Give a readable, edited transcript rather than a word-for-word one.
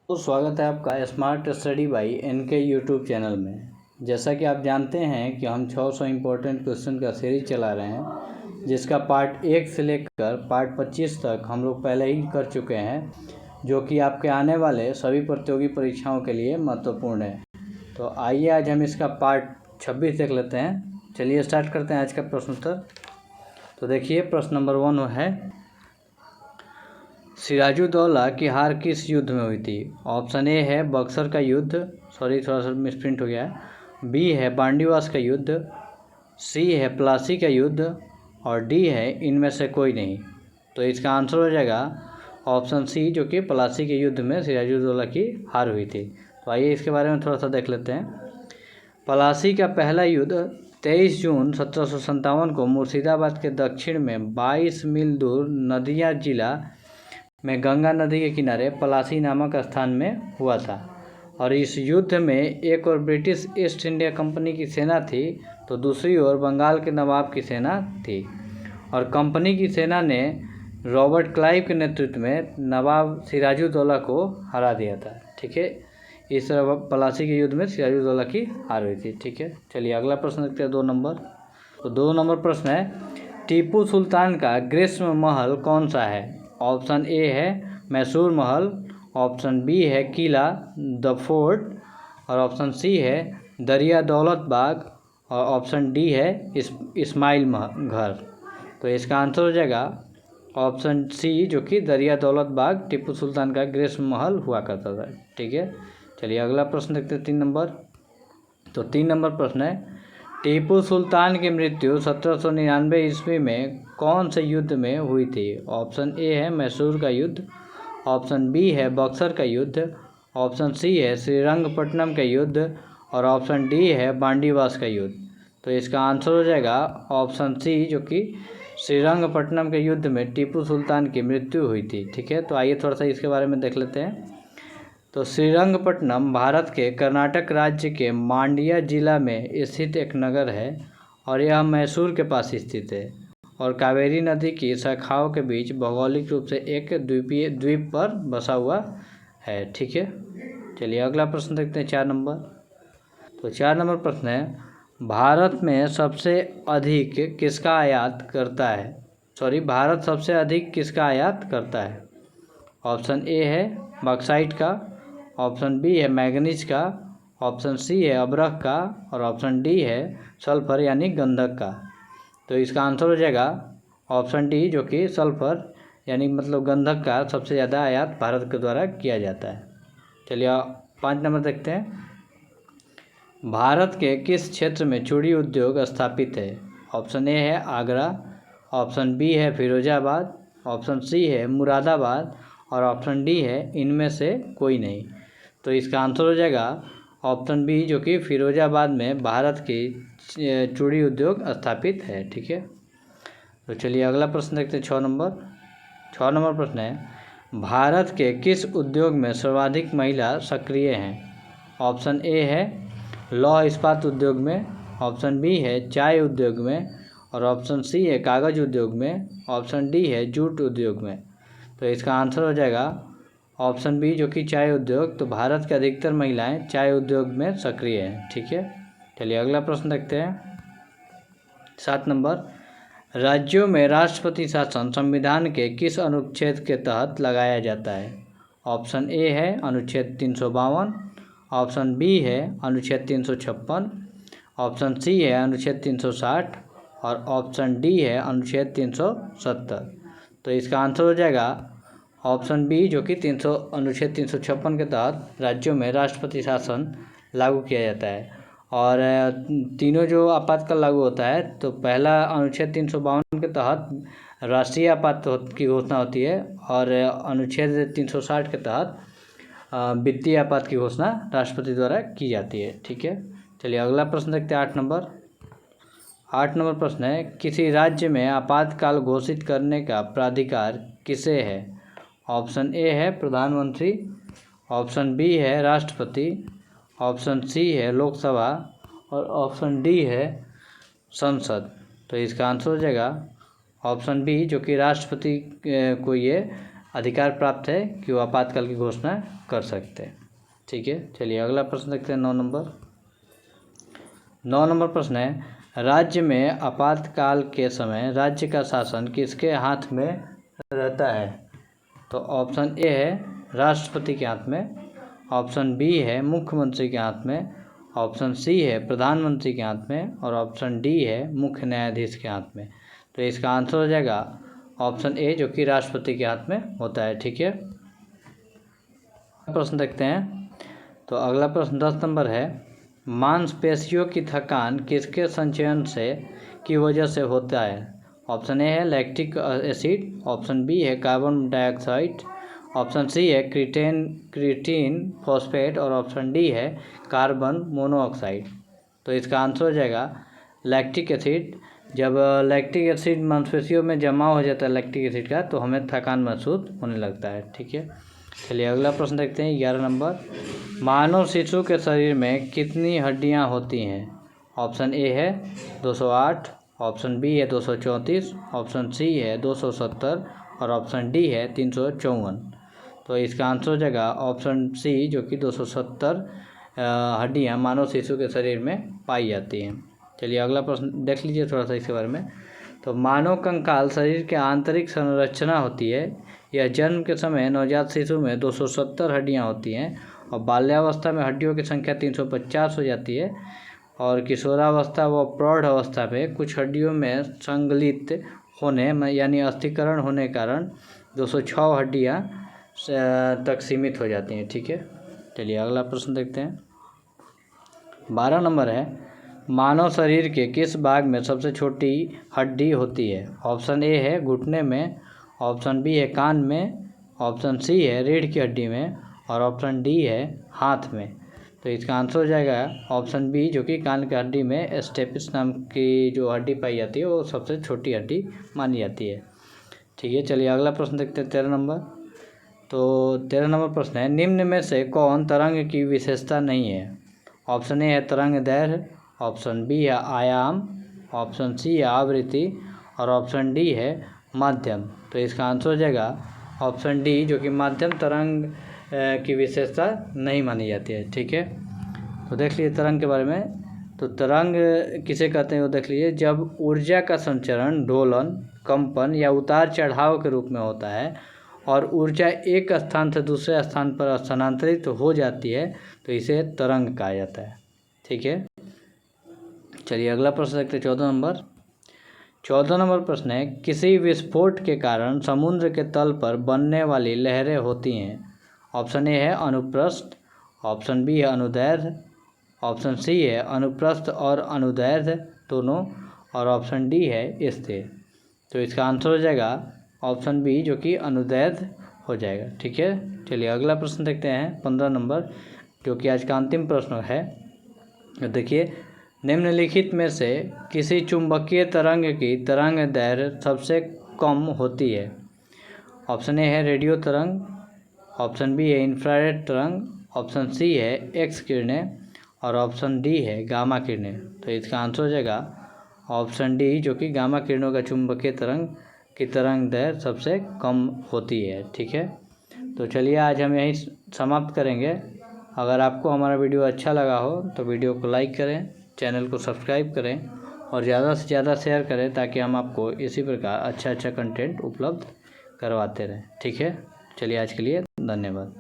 तो स्वागत है आपका smart study by NK YouTube channel में। जैसा कि आप जानते हैं कि हम 600 इम्पोर्टेंट क्वेश्चन का सीरीज चला रहे हैं, जिसका पार्ट 1 से लेकर पार्ट 25 तक हम लोग पहले ही कर चुके हैं, जो कि आपके आने वाले सभी प्रतियोगी परीक्षाओं के लिए महत्वपूर्ण है। तो आइए आज हम इसका पार्ट 26 देख लेते हैं। चलिए स्टार्ट करते हैं आज का प्रश्न उत्तर। तो देखिए प्रश्न नंबर 1 है, सिराजुद्दौला की हार किस युद्ध में हुई थी? ऑप्शन ए है बक्सर का युद्ध, सॉरी थोड़ा सा मिसप्रिंट हो गया है। बी है बांडीवास का युद्ध, सी है प्लासी का युद्ध और डी है इनमें से कोई नहीं। तो इसका आंसर हो जाएगा ऑप्शन सी, जो कि प्लासी के युद्ध में सिराजुद्दौला की हार हुई थी। तो आइए इसके बारे में थोड़ा सा देख लेते हैं। प्लासी का पहला युद्ध 23 जून 1757 को मुर्शिदाबाद के दक्षिण में 22 मील दूर नदिया जिला में गंगा नदी के किनारे प्लासी नामक स्थान में हुआ था। और इस युद्ध में एक ओर ब्रिटिश ईस्ट इंडिया कंपनी की सेना थी, तो दूसरी ओर बंगाल के नवाब की सेना थी। और कंपनी की सेना ने रॉबर्ट क्लाइव के नेतृत्व में नवाब सिराजुद्दौला को हरा दिया था। ठीक है, इस प्लासी के युद्ध में सिराजुद्दौला की हार हुई थी। ठीक है, चलिए अगला प्रश्न देखते हैं 2 नंबर। तो 2 नंबर प्रश्न है, टीपू सुल्तान का ग्रीष्म महल कौन सा है? ऑप्शन ए है मैसूर महल, ऑप्शन बी है किला द फोर्ट और ऑप्शन सी है दरिया दौलत बाग और ऑप्शन डी है इस्माइल घर। तो इसका आंसर हो जाएगा ऑप्शन सी, जो कि दरिया दौलत बाग टीपू सुल्तान का ग्रीष्म महल हुआ करता था। ठीक है, चलिए अगला प्रश्न देखते हैं 3 नंबर। तो 3 नंबर प्रश्न है, टीपू सुल्तान की मृत्यु 1799 ईस्वी में कौन से युद्ध में हुई थी? ऑप्शन ए है मैसूर का युद्ध, ऑप्शन बी है बक्सर का युद्ध, ऑप्शन सी है श्रीरंगपट्टनम का युद्ध और ऑप्शन डी है बांडीवास का युद्ध। तो इसका आंसर हो जाएगा ऑप्शन सी, जो कि श्रीरंगपट्टनम के युद्ध में टीपू सुल्तान की मृत्यु हुई थी। ठीक है, तो आइए थोड़ा सा इसके बारे में देख लेते हैं। तो श्रीरंगपट्टनम भारत के कर्नाटक राज्य के मांड्या जिला में स्थित एक नगर है और यह मैसूर के पास स्थित है और कावेरी नदी की शाखाओं के बीच भौगोलिक रूप से एक द्वीप पर बसा हुआ है। ठीक है, चलिए अगला प्रश्न देखते हैं 4 नंबर। तो 4 नंबर प्रश्न है, भारत में सबसे अधिक किसका आयात करता है? भारत सबसे अधिक किसका आयात करता है? ऑप्शन ए है बॉक्साइट का, ऑप्शन बी है मैग्नीज का, ऑप्शन सी है अब्रक का और ऑप्शन डी है सल्फर यानी गंधक का। तो इसका आंसर हो जाएगा ऑप्शन डी, जो कि सल्फर यानी मतलब गंधक का सबसे ज़्यादा आयात भारत के द्वारा किया जाता है। चलिए 5 नंबर देखते हैं, भारत के किस क्षेत्र में चूड़ी उद्योग स्थापित है? ऑप्शन ए है आगरा, ऑप्शन बी है फिरोजाबाद, ऑप्शन सी है मुरादाबाद और ऑप्शन डी है इनमें से कोई नहीं। तो इसका आंसर हो जाएगा ऑप्शन बी, जो कि फिरोजाबाद में भारत की चूड़ी उद्योग स्थापित है। ठीक है, तो चलिए अगला प्रश्न देखते हैं 6 नंबर। 6 नंबर प्रश्न है, भारत के किस उद्योग में सर्वाधिक महिला सक्रिय हैं? ऑप्शन ए है लौह इस्पात उद्योग में, ऑप्शन बी है चाय उद्योग में और ऑप्शन सी है कागज़ उद्योग में, ऑप्शन डी है जूट उद्योग में। तो इसका आंसर हो जाएगा ऑप्शन बी, जो कि चाय उद्योग। तो भारत के अधिकतर महिलाएं चाय उद्योग में सक्रिय हैं। ठीक है, चलिए अगला प्रश्न देखते हैं 7 नंबर, राज्यों में राष्ट्रपति शासन संविधान के किस अनुच्छेद के तहत लगाया जाता है? ऑप्शन ए है अनुच्छेद 352, ऑप्शन बी है अनुच्छेद 356, ऑप्शन सी है अनुच्छेद 360 और ऑप्शन डी है अनुच्छेद 370। तो इसका आंसर हो जाएगा ऑप्शन बी, जो कि अनुच्छेद 356 के तहत राज्यों में राष्ट्रपति शासन लागू किया जाता है। और तीनों जो आपातकाल लागू होता है, तो पहला अनुच्छेद 352 के तहत राष्ट्रीय आपात की घोषणा होती है और अनुच्छेद 360 के तहत वित्तीय आपात की घोषणा राष्ट्रपति द्वारा की जाती है। ठीक है, चलिए अगला प्रश्न देखते हैं 8 नंबर। 8 नंबर प्रश्न है, किसी राज्य में आपातकाल घोषित करने का प्राधिकार किसे है? ऑप्शन ए है प्रधानमंत्री, ऑप्शन बी है राष्ट्रपति, ऑप्शन सी है लोकसभा और ऑप्शन डी है संसद। तो इसका आंसर हो जाएगा ऑप्शन बी, जो कि राष्ट्रपति को ये अधिकार प्राप्त है कि वो आपातकाल की घोषणा कर सकते हैं। ठीक है, चलिए अगला प्रश्न देखते हैं 9 नंबर। 9 नंबर प्रश्न है, राज्य में आपातकाल के समय राज्य का शासन किसके हाथ में रहता है? तो ऑप्शन ए है राष्ट्रपति के हाथ में, ऑप्शन बी है मुख्यमंत्री के हाथ में, ऑप्शन सी है प्रधानमंत्री के हाथ में और ऑप्शन डी है मुख्य न्यायाधीश के हाथ में। तो इसका आंसर हो जाएगा ऑप्शन ए, जो कि राष्ट्रपति के हाथ में होता है। ठीक है, प्रश्न देखते हैं। तो अगला प्रश्न 10 नंबर है, मांसपेशियों की थकान किसके संचयन से की वजह से होता है? ऑप्शन ए है लैक्टिक एसिड, ऑप्शन बी है कार्बन डाइऑक्साइड, ऑप्शन सी है क्रिटीन फॉस्फेट और ऑप्शन डी है कार्बन मोनोऑक्साइड। तो इसका आंसर हो जाएगा लैक्टिक एसिड। जब लैक्टिक एसिड मांसपेशियों में जमा हो जाता है लैक्टिक एसिड का, तो हमें थकान महसूस होने लगता है। ठीक है, चलिए अगला प्रश्न देखते हैं 11 नंबर। मानव शिशु के शरीर में कितनी हड्डियां होती हैं? ऑप्शन ए है 208, ऑप्शन बी है 234, ऑप्शन सी है 270 और ऑप्शन डी है 354। तो इसका आंसर हो जाएगा ऑप्शन सी, जो कि 270 हड्डियां मानव शिशु के शरीर में पाई जाती हैं। चलिए अगला प्रश्न देख लीजिए थोड़ा सा इसके बारे में। तो मानव कंकाल शरीर के आंतरिक संरचना होती है। यह जन्म के समय नवजात शिशु में 270 हड्डियां होती हैं और बाल्यावस्था में हड्डियों की संख्या 350 हो जाती है और किशोरावस्था व प्रौढ़ अवस्था में कुछ हड्डियों में संगलित होने यानी अस्थिकरण होने के कारण 206 हड्डियां तक सीमित हो जाती हैं। ठीक है, चलिए अगला प्रश्न देखते हैं। 12 नंबर है, मानव शरीर के किस भाग में सबसे छोटी हड्डी होती है? ऑप्शन ए है घुटने में, ऑप्शन बी है कान में, ऑप्शन सी है रीढ़ की हड्डी में और ऑप्शन डी है हाथ में। तो इसका आंसर हो जाएगा ऑप्शन बी, जो कि कान की हड्डी में स्टेपिस नाम की जो हड्डी पाई जाती है वो सबसे छोटी हड्डी मानी जाती है। ठीक है, चलिए अगला प्रश्न देखते हैं 13 नंबर। तो 13 नंबर प्रश्न है, निम्न में से कौन तरंग की विशेषता नहीं है? ऑप्शन ए है तरंग दैर्घ्य, ऑप्शन बी है आयाम, ऑप्शन सी है आवृत्ति और ऑप्शन डी है माध्यम। तो इसका आंसर हो जाएगा ऑप्शन डी, जो कि माध्यम तरंग की विशेषता नहीं मानी जाती है। ठीक है, तो देख लीजिए तरंग के बारे में। तो तरंग किसे कहते हैं वो देख लीजिए, जब ऊर्जा का संचरण, दोलन, कंपन या उतार चढ़ाव के रूप में होता है और ऊर्जा एक स्थान से दूसरे स्थान पर स्थानांतरित हो जाती है तो इसे तरंग कहा जाता है। ठीक है, चलिए अगला प्रश्न देखते हैं 14 नंबर। 14 नंबर प्रश्न है, किसी विस्फोट के कारण समुद्र के तल पर बनने वाली लहरें होती हैं? ऑप्शन ए है अनुप्रस्थ, ऑप्शन बी है अनुदैर्ध्य, ऑप्शन सी है अनुप्रस्थ और अनुदैर्ध्य दोनों और ऑप्शन डी है स्थिर। तो इसका आंसर हो जाएगा ऑप्शन बी, जो कि अनुदैर्ध्य हो जाएगा। ठीक है, चलिए अगला प्रश्न देखते हैं 15 नंबर, जो कि आज का अंतिम प्रश्न है। देखिए, निम्नलिखित में से किसी चुंबकीय तरंग की तरंग दैर्घ्य सबसे कम होती है? ऑप्शन ए है रेडियो तरंग, ऑप्शन बी है इंफ्रारेड तरंग, ऑप्शन सी है एक्स किरणें और ऑप्शन डी है गामा किरणें। तो इसका आंसर हो जाएगा ऑप्शन डी, जो कि गामा किरणों का चुंबकीय तरंग की तरंग दैर्घ्य सबसे कम होती है। ठीक है, तो चलिए आज हम यहीं समाप्त करेंगे। अगर आपको हमारा वीडियो अच्छा लगा हो तो वीडियो को लाइक करें, चैनल को सब्सक्राइब करें और ज़्यादा से ज़्यादा शेयर करें ताकि हम आपको इसी प्रकार अच्छा कंटेंट उपलब्ध करवाते रहें। ठीक है, चलिए आज के लिए धन्यवाद।